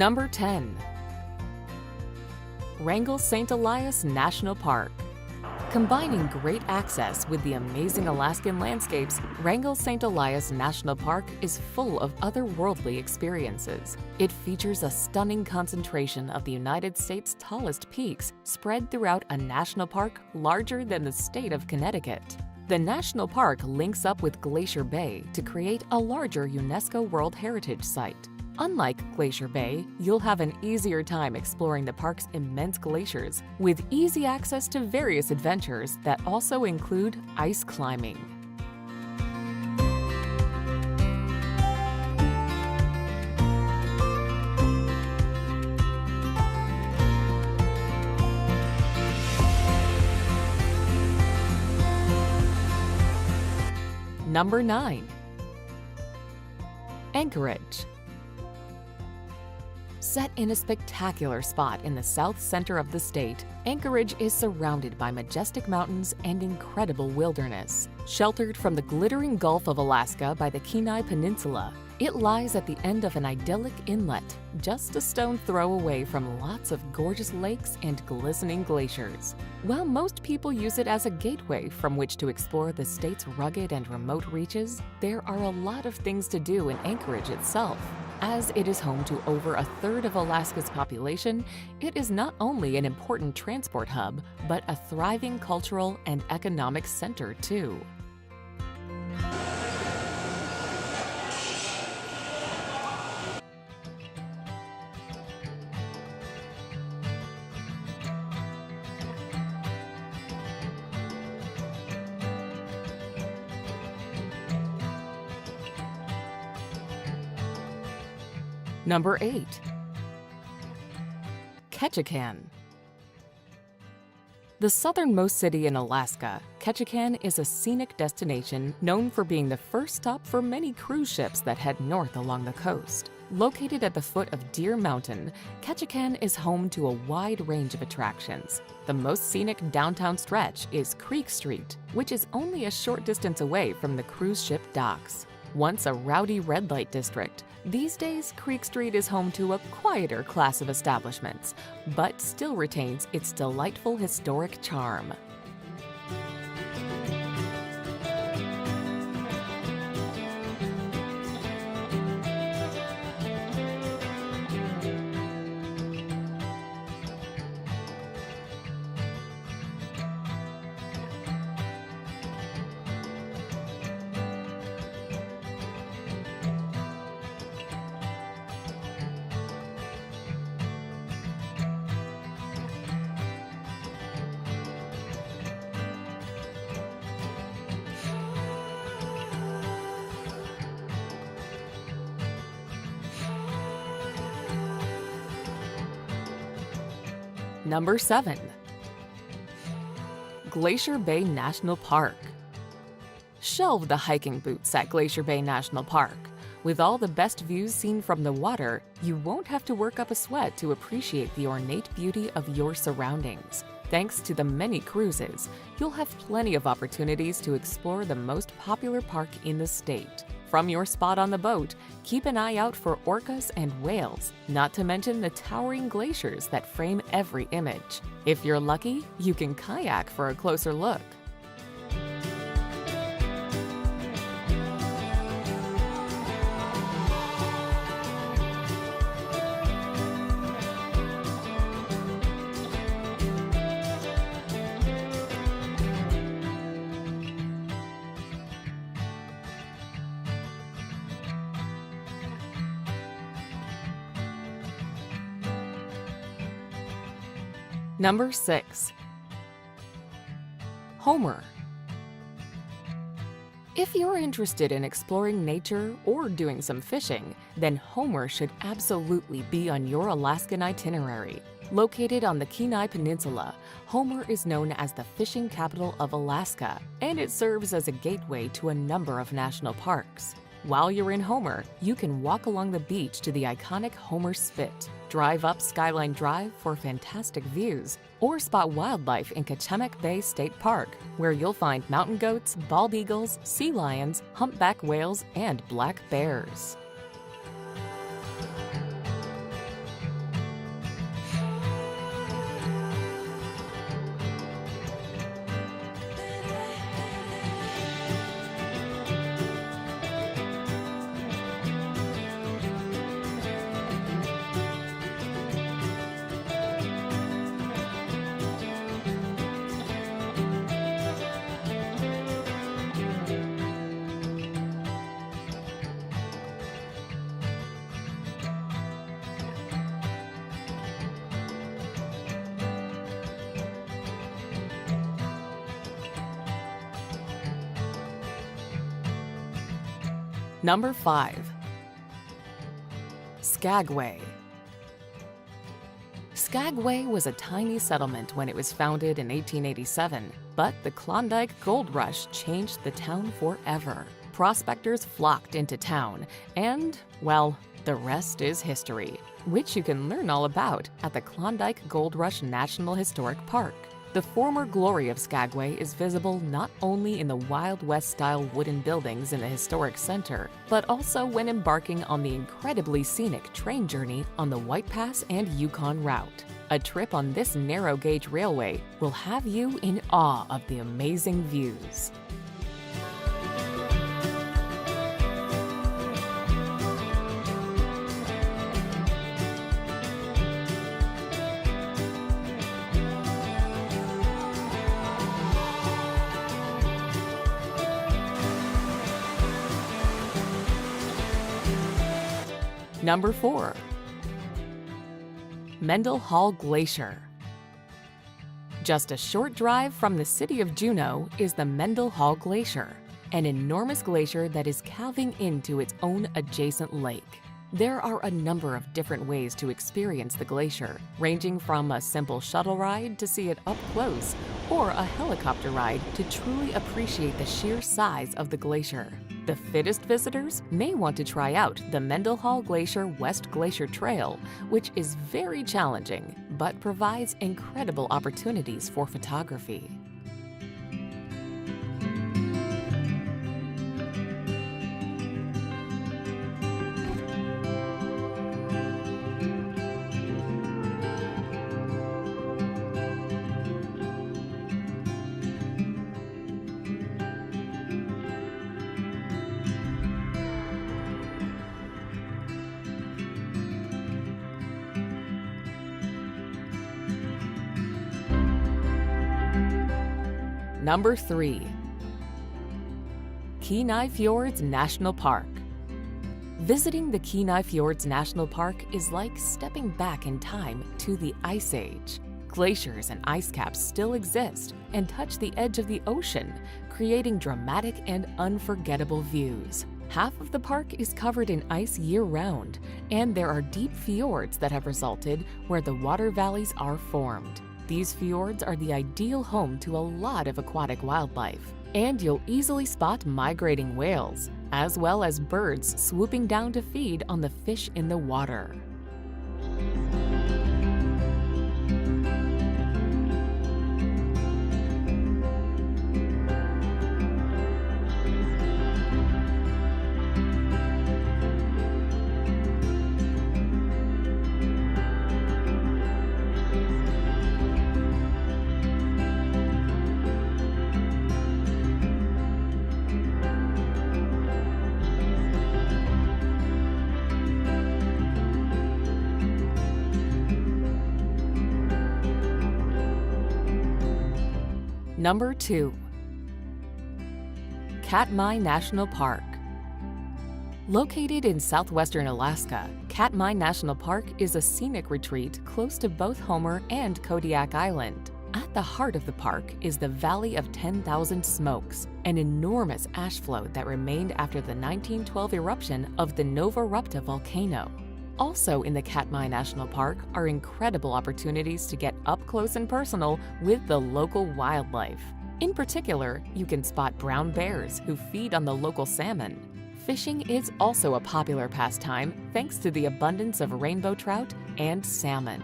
Number 10. Wrangell St. Elias National Park. Combining great access with the amazing Alaskan landscapes, Wrangell St. Elias National Park is full of otherworldly experiences. It features a stunning concentration of the United States' tallest peaks spread throughout a national park larger than the state of Connecticut. The national park links up with Glacier Bay to create a larger UNESCO World Heritage Site. Unlike Glacier Bay, you'll have an easier time exploring the park's immense glaciers, with easy access to various adventures that also include ice climbing. Number 9. Anchorage. Set in a spectacular spot in the south center of the state, Anchorage is surrounded by majestic mountains and incredible wilderness. Sheltered from the glittering Gulf of Alaska by the Kenai Peninsula, it lies at the end of an idyllic inlet, just a stone throw away from lots of gorgeous lakes and glistening glaciers. While most people use it as a gateway from which to explore the state's rugged and remote reaches, there are a lot of things to do in Anchorage itself. As it is home to over a third of Alaska's population, it is not only an important transport hub, but a thriving cultural and economic center too. Number 8. Ketchikan. The southernmost city in Alaska, Ketchikan is a scenic destination known for being the first stop for many cruise ships that head north along the coast. Located at the foot of Deer Mountain, Ketchikan is home to a wide range of attractions. The most scenic downtown stretch is Creek Street, which is only a short distance away from the cruise ship docks. Once a rowdy red light district, these days Creek Street is home to a quieter class of establishments, but still retains its delightful historic charm. Number 7. Glacier Bay National Park. Shelve the hiking boots at Glacier Bay National Park. With all the best views seen from the water, you won't have to work up a sweat to appreciate the ornate beauty of your surroundings. Thanks to the many cruises, you'll have plenty of opportunities to explore the most popular park in the state. From your spot on the boat, keep an eye out for orcas and whales, not to mention the towering glaciers that frame every image. If you're lucky, you can kayak for a closer look. Number 6. Homer. If you're interested in exploring nature or doing some fishing, then Homer should absolutely be on your Alaskan itinerary. Located on the Kenai Peninsula, Homer is known as the fishing capital of Alaska, and it serves as a gateway to a number of national parks. While you're in Homer, you can walk along the beach to the iconic Homer Spit, drive up Skyline Drive for fantastic views, or spot wildlife in Kachemak Bay State Park, where you'll find mountain goats, bald eagles, sea lions, humpback whales, and black bears. Number 5. Skagway. Skagway was a tiny settlement when it was founded in 1887, but the Klondike Gold Rush changed the town forever. Prospectors flocked into town, and, well, the rest is history, which you can learn all about at the Klondike Gold Rush National Historic Park. The former glory of Skagway is visible not only in the Wild West-style wooden buildings in the historic center, but also when embarking on the incredibly scenic train journey on the White Pass and Yukon route. A trip on this narrow-gauge railway will have you in awe of the amazing views. Number 4. Mendenhall Glacier. Just a short drive from the city of Juneau is the Mendenhall Glacier, an enormous glacier that is calving into its own adjacent lake. There are a number of different ways to experience the glacier, ranging from a simple shuttle ride to see it up close, or a helicopter ride to truly appreciate the sheer size of the glacier. The fittest visitors may want to try out the Mendenhall Glacier West Glacier Trail, which is very challenging, but provides incredible opportunities for photography. Number 3. Kenai Fjords National Park. Visiting the Kenai Fjords National Park is like stepping back in time to the Ice Age. Glaciers and ice caps still exist and touch the edge of the ocean, creating dramatic and unforgettable views. Half of the park is covered in ice year-round, and there are deep fjords that have resulted where the water valleys are formed. These fjords are the ideal home to a lot of aquatic wildlife, and you'll easily spot migrating whales, as well as birds swooping down to feed on the fish in the water. Number 2. Katmai National Park. Located in southwestern Alaska, Katmai National Park is a scenic retreat close to both Homer and Kodiak Island. At the heart of the park is the Valley of 10,000 Smokes, an enormous ash flow that remained after the 1912 eruption of the Nova Rupta volcano. Also in the Katmai National Park are incredible opportunities to get up close and personal with the local wildlife. In particular, you can spot brown bears who feed on the local salmon. Fishing is also a popular pastime thanks to the abundance of rainbow trout and salmon.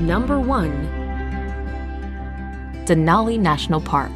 Number 1. Denali National Park.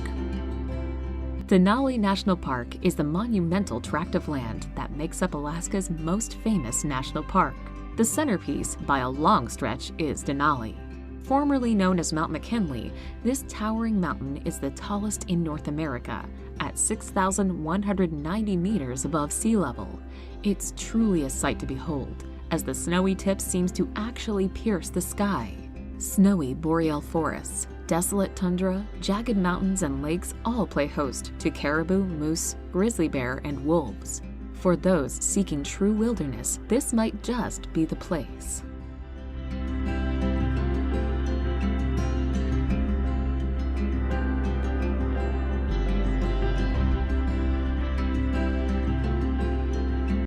Denali National Park is the monumental tract of land that makes up Alaska's most famous national park. The centerpiece, by a long stretch, is Denali. Formerly known as Mount McKinley, this towering mountain is the tallest in North America, at 6,190 meters above sea level. It's truly a sight to behold, as the snowy tip seems to actually pierce the sky. Snowy boreal forests, desolate tundra, jagged mountains, and lakes all play host to caribou, moose, grizzly bear, and wolves. For those seeking true wilderness, this might just be the place.